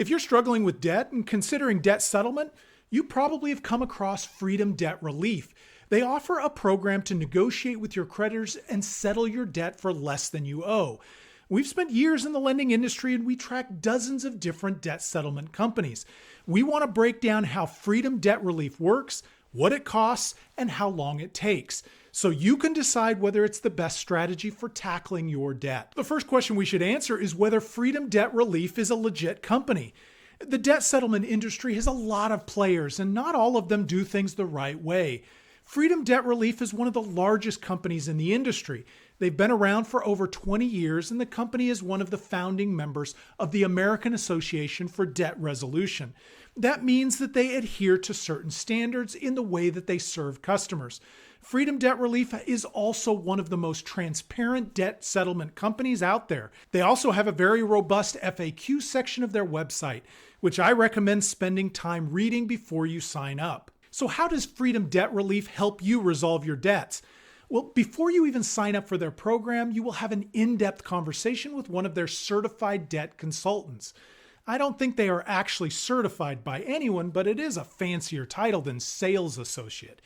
If you're struggling with debt and considering debt settlement, you probably have come across Freedom Debt Relief. They offer a program to negotiate with your creditors and settle your debt for less than you owe. We've spent years in the lending industry and we track dozens of different debt settlement companies. We want to break down how Freedom Debt Relief works, what it costs, and how long it takes, so you can decide whether it's the best strategy for tackling your debt. The first question we should answer is whether Freedom Debt Relief is a legit company. The debt settlement industry has a lot of players, and not all of them do things the right way. Freedom Debt Relief is one of the largest companies in the industry. They've been around for over 20 years, and the company is one of the founding members of the American Association for Debt Resolution. That means that they adhere to certain standards in the way that they serve customers. Freedom Debt Relief is also one of the most transparent debt settlement companies out there. They also have a very robust FAQ section of their website, which I recommend spending time reading before you sign up. So how does Freedom Debt Relief help you resolve your debts? Well, before you even sign up for their program, you will have an in-depth conversation with one of their certified debt consultants. I don't think they are actually certified by anyone, but it is a fancier title than sales associate.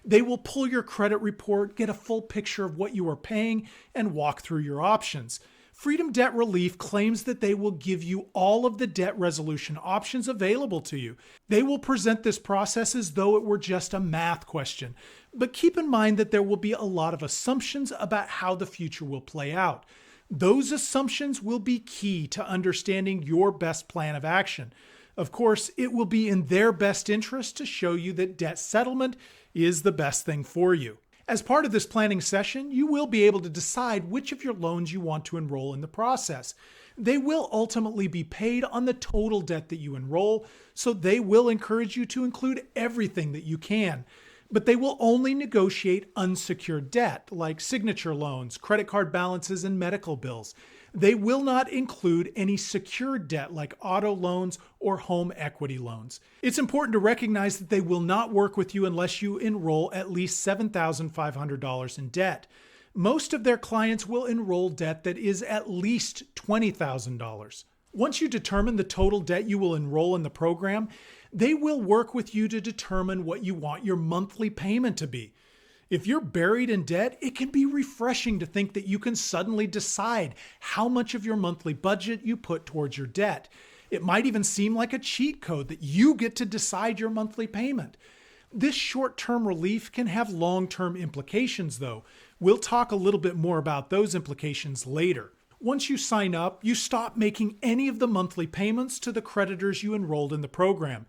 They will pull your credit report, get a full picture of what you are paying, and walk through your options. Freedom Debt Relief claims that they will give you all of the debt resolution options available to you. They will present this process as though it were just a math question, but keep in mind that there will be a lot of assumptions about how the future will play out. Those assumptions will be key to understanding your best plan of action. Of course, it will be in their best interest to show you that debt settlement is the best thing for you. As part of this planning session, you will be able to decide which of your loans you want to enroll in the process. They will ultimately be paid on the total debt that you enroll, so they will encourage you to include everything that you can. But they will only negotiate unsecured debt, like signature loans, credit card balances, and medical bills. They will not include any secured debt like auto loans or home equity loans. It's important to recognize that they will not work with you unless you enroll at least $7,500 in debt. Most of their clients will enroll debt that is at least $20,000. Once you determine the total debt you will enroll in the program, they will work with you to determine what you want your monthly payment to be. If you're buried in debt, it can be refreshing to think that you can suddenly decide how much of your monthly budget you put towards your debt. It might even seem like a cheat code that you get to decide your monthly payment. This short-term relief can have long-term implications, though. We'll talk a little bit more about those implications later. Once you sign up, you stop making any of the monthly payments to the creditors you enrolled in the program.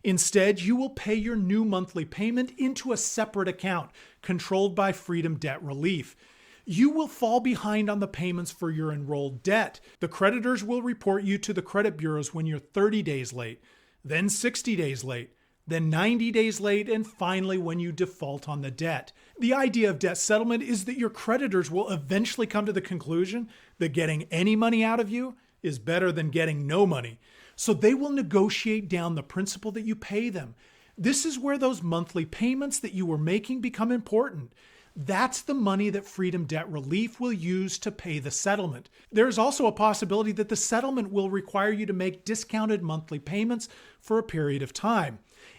Instead, you will pay your new monthly payment into a separate account controlled by Freedom Debt Relief. You will fall behind on the payments for your enrolled debt. The creditors will report you to the credit bureaus when you're 30 days late, then 60 days late, then 90 days late, and finally when you default on the debt. The idea of debt settlement is that your creditors will eventually come to the conclusion that getting any money out of you is better than getting no money. So they will negotiate down the principal that you pay them. This is where those monthly payments that you were making become important. That's the money that Freedom Debt Relief will use to pay the settlement. There's also a possibility that the settlement will require you to make discounted monthly payments for a period of time.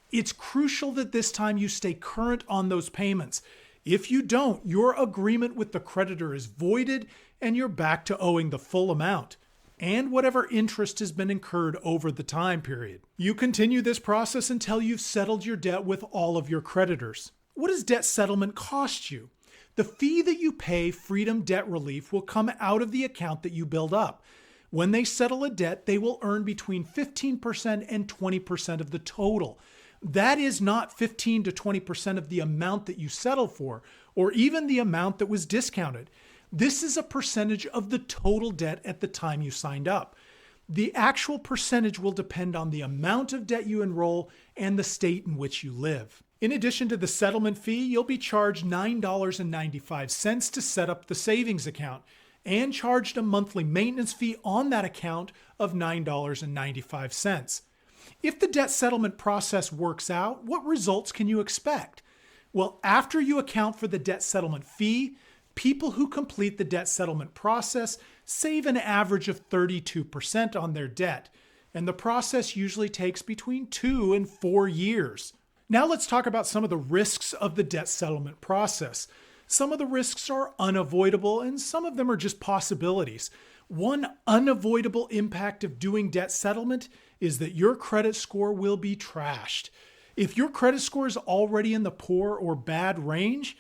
It's crucial that this time you stay current on those payments. If you don't, your agreement with the creditor is voided and you're back to owing the full amount and whatever interest has been incurred over the time period. You continue this process until you've settled your debt with all of your creditors. What does debt settlement cost you? The fee that you pay Freedom Debt Relief will come out of the account that you build up. When they settle a debt, they will earn between 15% and 20% of the total. That is not 15 to 20% of the amount that you settled for, or even the amount that was discounted. This is a percentage of the total debt at the time you signed up. The actual percentage will depend on the amount of debt you enroll and the state in which you live. In addition to the settlement fee, you'll be charged $9.95 to set up the savings account and charged a monthly maintenance fee on that account of $9.95. If the debt settlement process works out, what results can you expect? Well, after you account for the debt settlement fee, people who complete the debt settlement process save an average of 32% on their debt. and the process usually takes between 2 and 4 years. Now let's talk about some of the risks of the debt settlement process. Some of the risks are unavoidable and some of them are just possibilities. One unavoidable impact of doing debt settlement is that your credit score will be trashed. If your credit score is already in the poor or bad range,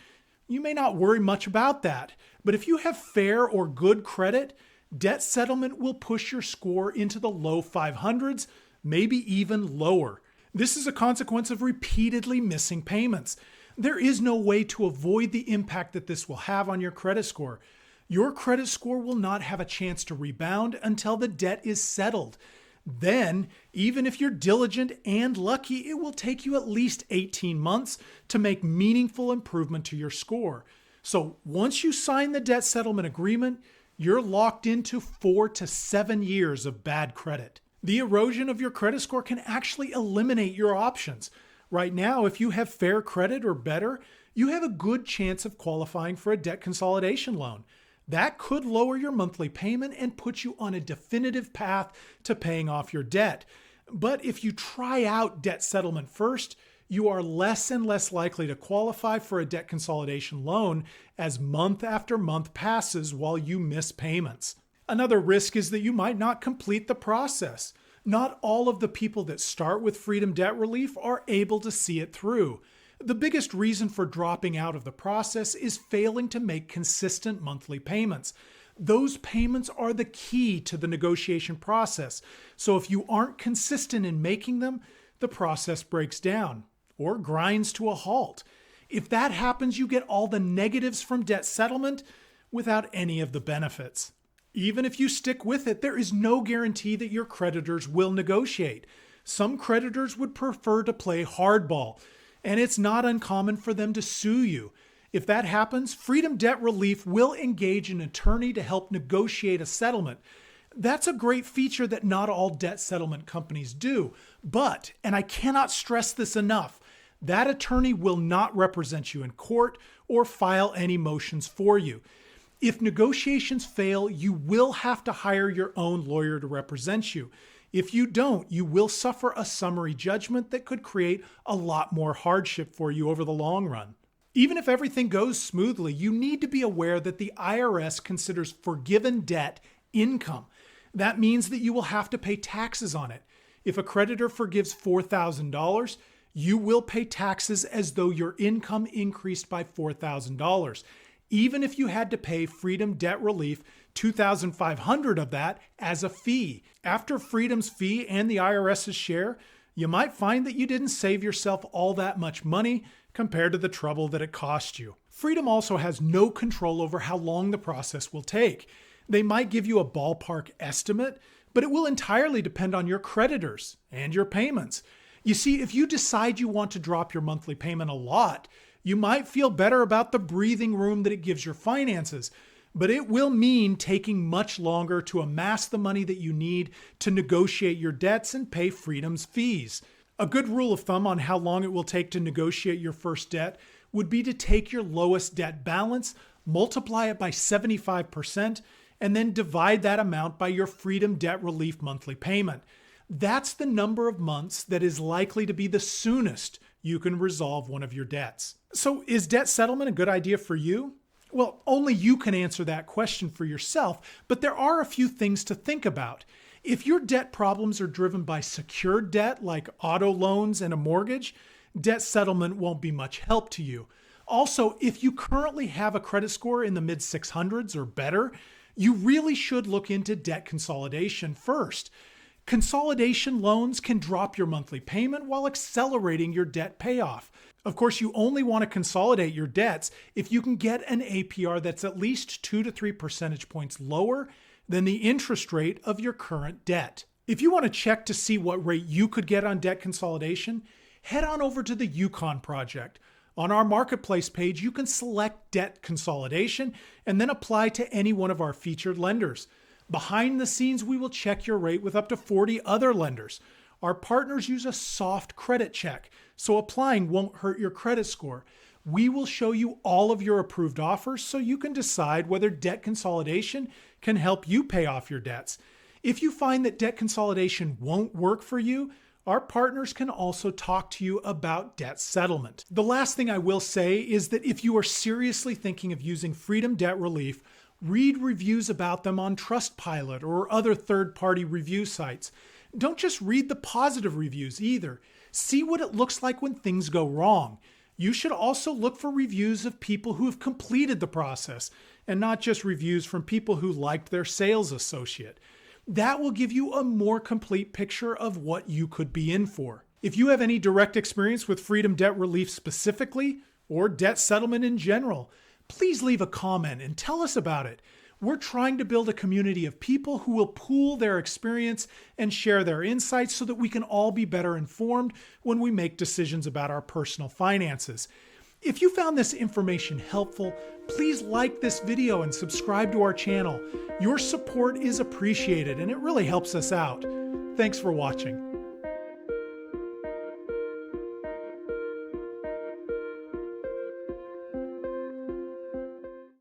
you may not worry much about that. But if you have fair or good credit, debt settlement will push your score into the low 500s, maybe even lower. This is a consequence of repeatedly missing payments. There is no way to avoid the impact that this will have on your credit score. Your credit score will not have a chance to rebound until the debt is settled. Then, even if you're diligent and lucky, it will take you at least 18 months to make meaningful improvement to your score. So once you sign the debt settlement agreement, you're locked into 4 to 7 years of bad credit. The erosion of your credit score can actually eliminate your options. Right now, if you have fair credit or better, you have a good chance of qualifying for a debt consolidation loan. That could lower your monthly payment and put you on a definitive path to paying off your debt. But if you try out debt settlement first, you are less and less likely to qualify for a debt consolidation loan as month after month passes while you miss payments. Another risk is that you might not complete the process. Not all of the people that start with Freedom Debt Relief are able to see it through. The biggest reason for dropping out of the process is failing to make consistent monthly payments. Those payments are the key to the negotiation process. So if you aren't consistent in making them, the process breaks down or grinds to a halt. If that happens, you get all the negatives from debt settlement without any of the benefits. Even if you stick with it, there is no guarantee that your creditors will negotiate. Some creditors would prefer to play hardball, and it's not uncommon for them to sue you. If that happens, Freedom Debt Relief will engage an attorney to help negotiate a settlement. That's a great feature that not all debt settlement companies do. But, and I cannot stress this enough, that attorney will not represent you in court or file any motions for you. If negotiations fail, you will have to hire your own lawyer to represent you. If you don't, you will suffer a summary judgment that could create a lot more hardship for you over the long run. Even if everything goes smoothly, you need to be aware that the IRS considers forgiven debt income. That means that you will have to pay taxes on it. If a creditor forgives $4,000, you will pay taxes as though your income increased by $4,000. Even if you had to pay Freedom Debt Relief $2,500 of that as a fee. After Freedom's fee and the IRS's share, you might find that you didn't save yourself all that much money compared to the trouble that it cost you. Freedom also has no control over how long the process will take. They might give you a ballpark estimate, but it will entirely depend on your creditors and your payments. You see, if you decide you want to drop your monthly payment a lot, you might feel better about the breathing room that it gives your finances, but it will mean taking much longer to amass the money that you need to negotiate your debts and pay Freedom's fees. A good rule of thumb on how long it will take to negotiate your first debt would be to take your lowest debt balance, multiply it by 75%, and then divide that amount by your Freedom Debt Relief monthly payment. That's the number of months that is likely to be the soonest you can resolve one of your debts. So is debt settlement a good idea for you? Well, only you can answer that question for yourself, but there are a few things to think about. If your debt problems are driven by secured debt like auto loans and a mortgage, debt settlement won't be much help to you. Also, if you currently have a credit score in the mid 600s or better, you really should look into debt consolidation first. Consolidation loans can drop your monthly payment while accelerating your debt payoff. Of course, you only want to consolidate your debts if you can get an APR that's at least 2 to 3 percentage points lower than the interest rate of your current debt. If you want to check to see what rate you could get on debt consolidation, head on over to the Yukon Project. On our marketplace page, you can select debt consolidation and then apply to any one of our featured lenders. Behind the scenes, we will check your rate with up to 40 other lenders. Our partners use a soft credit check, so applying won't hurt your credit score. We will show you all of your approved offers so you can decide whether debt consolidation can help you pay off your debts. If you find that debt consolidation won't work for you, our partners can also talk to you about debt settlement. The last thing I will say is that if you are seriously thinking of using Freedom Debt Relief, read reviews about them on Trustpilot or other third-party review sites. Don't just read the positive reviews either. See what it looks like when things go wrong. You should also look for reviews of people who have completed the process and not just reviews from people who liked their sales associate. That will give you a more complete picture of what you could be in for. If you have any direct experience with Freedom Debt Relief specifically, or debt settlement in general, please leave a comment and tell us about it. We're trying to build a community of people who will pool their experience and share their insights so that we can all be better informed when we make decisions about our personal finances. If you found this information helpful, please like this video and subscribe to our channel. Your support is appreciated and it really helps us out. Thanks for watching.